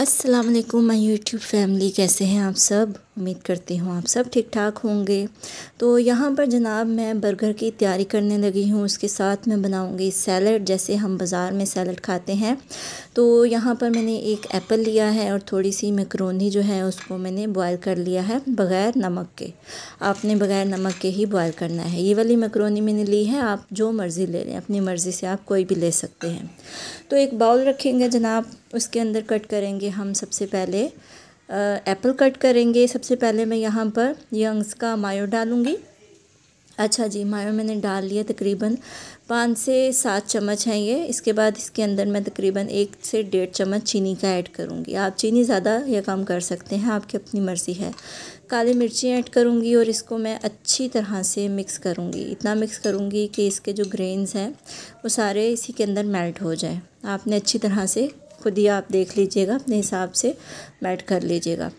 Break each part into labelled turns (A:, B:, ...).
A: अस्सलाम वालेकुम my YouTube family, कैसे हैं आप सब। उम्मीद करती हूँ आप सब ठीक ठाक होंगे। तो यहाँ पर जनाब मैं बर्गर की तैयारी करने लगी हूँ। उसके साथ मैं बनाऊँगी सैलड, जैसे हम बाज़ार में सैलड खाते हैं। तो यहाँ पर मैंने एक एप्पल लिया है और थोड़ी सी मैकरोनी जो है उसको मैंने बॉयल कर लिया है बग़ैर नमक के। आपने बग़ैर नमक के ही बॉयल करना है। ये वाली मैकरोनी मैंने ली है, आप जो मर्ज़ी ले लें, अपनी मर्ज़ी से आप कोई भी ले सकते हैं। तो एक बाउल रखेंगे जनाब, उसके अंदर कट करेंगे हम सबसे पहले एप्पल कट करेंगे। सबसे पहले मैं यहाँ पर यंग्स का मायो डालूँगी। अच्छा जी, मायो मैंने डाल लिया, तकरीबन 5 से 7 चम्मच हैं ये। इसके बाद इसके अंदर मैं तकरीबन 1 से 1.5 चम्मच चीनी का ऐड करूँगी। आप चीनी ज़्यादा या कम कर सकते हैं, आपकी अपनी मर्ज़ी है। काली मिर्ची ऐड करूँगी और इसको मैं अच्छी तरह से मिक्स करूँगी। इतना मिक्स करूँगी कि इसके जो ग्रेन्स हैं वो सारे इसी के अंदर मेल्ट हो जाए। आपने अच्छी तरह से खुद ही आप देख लीजिएगा, अपने हिसाब से मेल्ट कर लीजिएगा।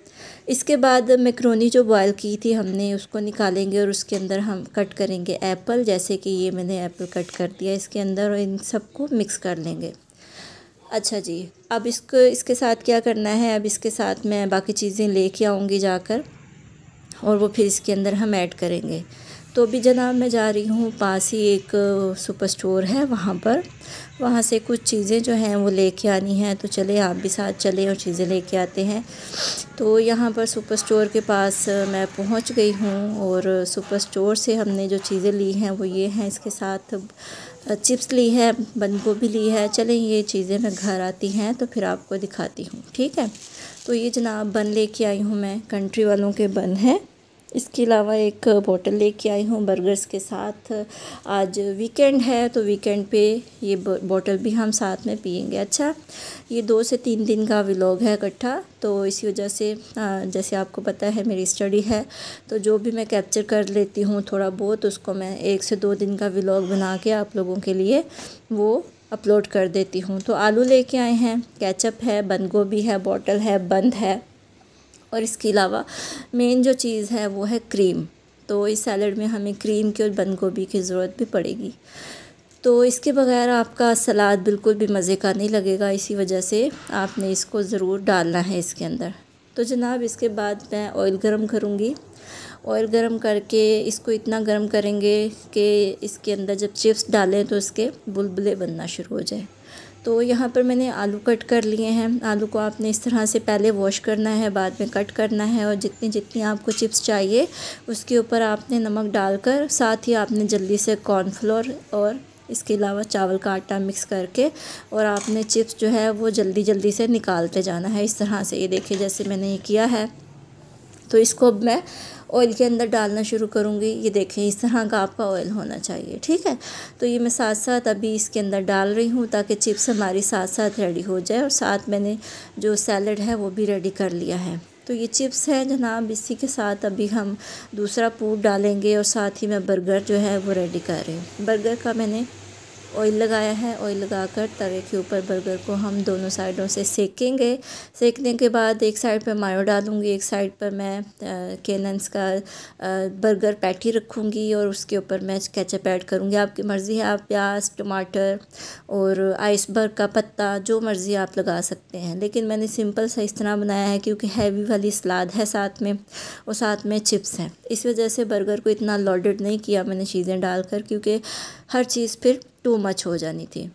A: इसके बाद मैकरोनी जो बॉयल की थी हमने उसको निकालेंगे और उसके अंदर हम कट करेंगे एप्पल। जैसे कि ये मैंने एप्पल कट कर दिया इसके अंदर और इन सबको मिक्स कर लेंगे। अच्छा जी, अब इसके साथ क्या करना है, अब इसके साथ मैं बाकी चीज़ें लेके आऊँगी जाकर और वो फिर इसके अंदर हम ऐड करेंगे। तो अभी जनाब मैं जा रही हूँ, पास ही एक सुपर स्टोर है वहाँ से कुछ चीज़ें जो हैं वो लेके आनी हैं। तो चले आप भी साथ चले और चीज़ें लेके आते हैं। तो यहाँ पर सुपर स्टोर के पास मैं पहुँच गई हूँ और सुपर स्टोर से हमने जो चीज़ें ली हैं वो ये हैं। इसके साथ चिप्स ली है, बंद गोभी ली है। चलें ये चीज़ें मैं घर आती हैं तो फिर आपको दिखाती हूँ, ठीक है। तो ये जनाब बन लेके आई हूँ मैं, कंट्री वालों के बन हैं। इसके अलावा एक बोतल लेके आई हूँ बर्गर्स के साथ। आज वीकेंड है तो वीकेंड पे ये बोतल भी हम साथ में पियेंगे। अच्छा, ये 2 से 3 दिन का व्लॉग है इकट्ठा, तो इसी वजह से जैसे आपको पता है मेरी स्टडी है, तो जो भी मैं कैप्चर कर लेती हूँ थोड़ा बहुत, उसको मैं 1 से 2 दिन का व्लॉग बना के आप लोगों के लिए वो अपलोड कर देती हूँ। तो आलू लेके आए हैं, केचप है, बंद गोभी है, बोतल है, बंद है और इसके अलावा मेन जो चीज़ है वो है क्रीम। तो इस सैलड में हमें क्रीम की और बंद गोभी की ज़रूरत भी पड़ेगी। तो इसके बगैर आपका सलाद बिल्कुल भी मज़े का नहीं लगेगा, इसी वजह से आपने इसको ज़रूर डालना है इसके अंदर। तो जनाब इसके बाद मैं ऑयल गरम करूँगी। ऑयल गरम करके इसको इतना गरम करेंगे कि इसके अंदर जब चिप्स डालें तो इसके बुलबुले बनना शुरू हो जाए। तो यहाँ पर मैंने आलू कट कर लिए हैं। आलू को आपने इस तरह से पहले वॉश करना है, बाद में कट करना है और जितनी जितनी आपको चिप्स चाहिए उसके ऊपर आपने नमक डालकर, साथ ही आपने जल्दी से कॉर्नफ्लोर और इसके अलावा चावल का आटा मिक्स करके और आपने चिप्स जो है वो जल्दी जल्दी से निकालते जाना है इस तरह से। ये देखिए जैसे मैंने ये किया है। तो इसको अब मैं ऑयल के अंदर डालना शुरू करूँगी। ये देखें इस तरह का आपका ऑयल होना चाहिए, ठीक है। तो ये मैं साथ साथ अभी इसके अंदर डाल रही हूँ ताकि चिप्स हमारी साथ साथ रेडी हो जाए और साथ मैंने जो सैलड है वो भी रेडी कर लिया है। तो ये चिप्स है जनाब, इसी के साथ अभी हम दूसरा पूर डालेंगे और साथ ही मैं बर्गर जो है वो रेडी कर रही हूँ। बर्गर का मैंने ऑयल लगाया है। ऑयल लगाकर तवे के ऊपर बर्गर को हम दोनों साइडों से सेकेंगे। सेकने के बाद एक साइड पर मायो डालूँगी, एक साइड पर मैं केनन्स का बर्गर पैटी रखूँगी और उसके ऊपर मैं केचप ऐड करूँगी। आपकी मर्ज़ी है, आप प्याज, टमाटर और आइसबर्ग का पत्ता जो मर्ज़ी आप लगा सकते हैं, लेकिन मैंने सिंपल सा इस तरह बनाया है क्योंकि हैवी वाली सलाद है साथ में और साथ में चिप्स हैं। इस वजह से बर्गर को इतना लोडेड नहीं किया मैंने चीज़ें डालकर, क्योंकि हर चीज़ फिर टू मच हो जानी थी।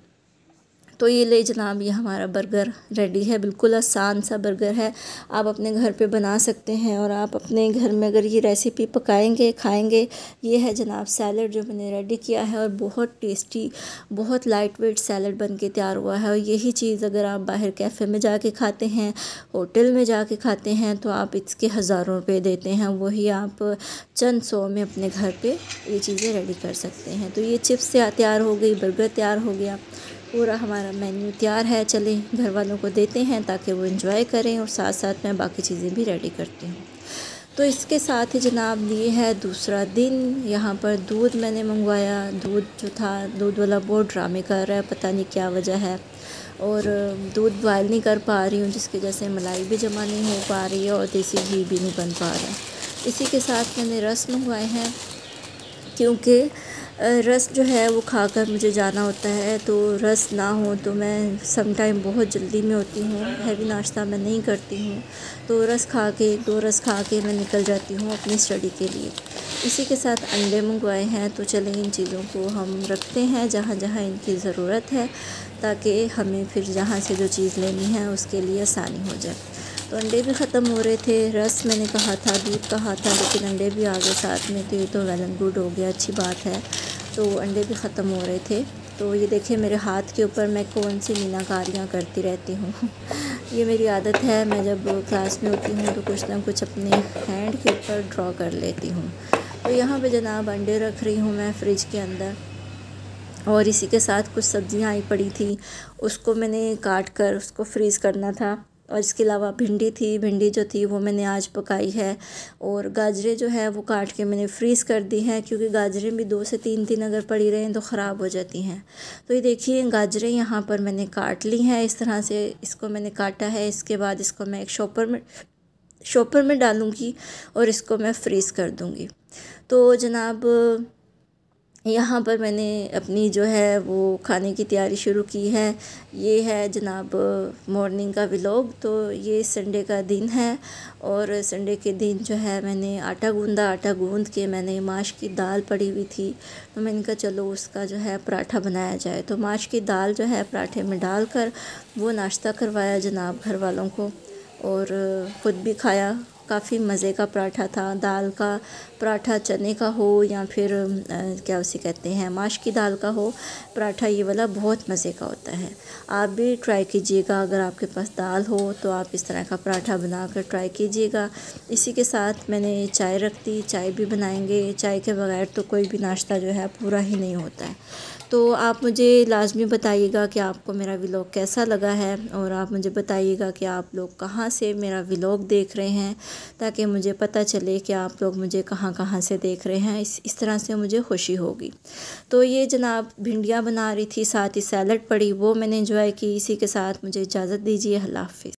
A: तो ये ले जनाब, ये हमारा बर्गर रेडी है। बिल्कुल आसान सा बर्गर है, आप अपने घर पे बना सकते हैं और आप अपने घर में अगर ये रेसिपी पकाएंगे खाएंगे। ये है जनाब सैलड जो मैंने रेडी किया है और बहुत टेस्टी, बहुत लाइट वेट सैलड बन के तैयार हुआ है। और यही चीज़ अगर आप बाहर कैफ़े में जाके खाते हैं, होटल में जाके खाते हैं तो आप इसके हज़ारों रुपये देते हैं, वही आप चंद सौ में अपने घर पे ये चीज़ें रेडी कर सकते हैं। तो ये चिप्स तैयार हो गई, बर्गर तैयार हो गया, पूरा हमारा मेन्यू तैयार है। चलें घर वालों को देते हैं ताकि वो एंजॉय करें और साथ साथ मैं बाकी चीज़ें भी रेडी करती हूँ। तो इसके साथ ही जनाब ये है दूसरा दिन। यहाँ पर दूध मैंने मंगवाया। दूध जो था, दूध वाला बहुत ड्रामे कर रहा है, पता नहीं क्या वजह है, और दूध बॉयल नहीं कर पा रही हूँ, जिसकी वजह से मलाई भी जमा नहीं हो पा रही है और देसी घी भी नहीं बन पा रहा है। इसी के साथ मैंने रस मंगवाए हैं क्योंकि रस जो है वो खाकर मुझे जाना होता है, तो रस ना हो तो मैं सम टाइम बहुत जल्दी में होती हूँ, हैवी नाश्ता मैं नहीं करती हूँ, तो रस खा के 1-2 रस खा के मैं निकल जाती हूँ अपनी स्टडी के लिए। इसी के साथ अंडे मंगवाए हैं, तो चलें इन चीज़ों को हम रखते हैं जहाँ जहाँ इनकी ज़रूरत है, ताकि हमें फिर जहाँ से जो चीज़ लेनी है उसके लिए आसानी हो जाए। तो अंडे भी ख़त्म हो रहे थे, रस मैंने कहा था, दूध कहा था, लेकिन अंडे भी आ गए साथ में, तो ये तो वेल एंड गुड हो गया, अच्छी बात है। तो अंडे भी ख़त्म हो रहे थे। तो ये देखिए मेरे हाथ के ऊपर मैं कौन सी मीनाकारियाँ करती रहती हूँ ये मेरी आदत है, मैं जब क्लास में होती हूँ तो कुछ ना कुछ अपने हैंड के ऊपर ड्रॉ कर लेती हूँ। तो यहाँ पे जनाब अंडे रख रही हूँ मैं फ्रिज के अंदर, और इसी के साथ कुछ सब्ज़ियाँ आई पड़ी थी, उसको मैंने काट कर उसको फ्रीज़ करना था। और इसके अलावा भिंडी थी, भिंडी जो थी वो मैंने आज पकाई है। और गाजरें जो है वो काट के मैंने फ्रीज़ कर दी हैं, क्योंकि गाजरें भी 2 से 3 दिन अगर पड़ी रहें तो ख़राब हो जाती हैं। तो ये देखिए गाजरें यहाँ पर मैंने काट ली हैं, इस तरह से इसको मैंने काटा है। इसके बाद इसको मैं एक शॉपर में डालूँगी और इसको मैं फ्रीज़ कर दूँगी। तो जनाब यहाँ पर मैंने अपनी जो है वो खाने की तैयारी शुरू की है। ये है जनाब मॉर्निंग का व्लॉग। तो ये संडे का दिन है, और संडे के दिन जो है मैंने आटा गूंद के मैंने माश की दाल पड़ी हुई थी, तो मैंने कहा चलो उसका जो है पराठा बनाया जाए। तो माश की दाल जो है पराठे में डालकर वो नाश्ता करवाया जनाब घर वालों को, और ख़ुद भी खाया। काफ़ी मज़े का पराठा था। दाल का पराठा चने का हो या फिर क्या उसे कहते हैं माश की दाल का हो पराठा, ये वाला बहुत मज़े का होता है। आप भी ट्राई कीजिएगा, अगर आपके पास दाल हो तो आप इस तरह का पराठा बनाकर ट्राई कीजिएगा। इसी के साथ मैंने चाय रख दी, चाय भी बनाएंगे। चाय के बगैर तो कोई भी नाश्ता जो है पूरा ही नहीं होता है। तो आप मुझे लाज़मी बताइएगा कि आपको मेरा व्लॉग कैसा लगा है, और आप मुझे बताइएगा कि आप लोग कहाँ से मेरा व्लॉग देख रहे हैं, ताकि मुझे पता चले कि आप लोग मुझे कहाँ कहाँ से देख रहे हैं। इस तरह से मुझे खुशी होगी। तो ये जनाब भिंडियाँ बना रही थी, साथ ही सैलड पड़ी, वो मैंने एंजॉय की। इसी के साथ मुझे इजाज़त दीजिए। अल्लाह हाफ़िज़।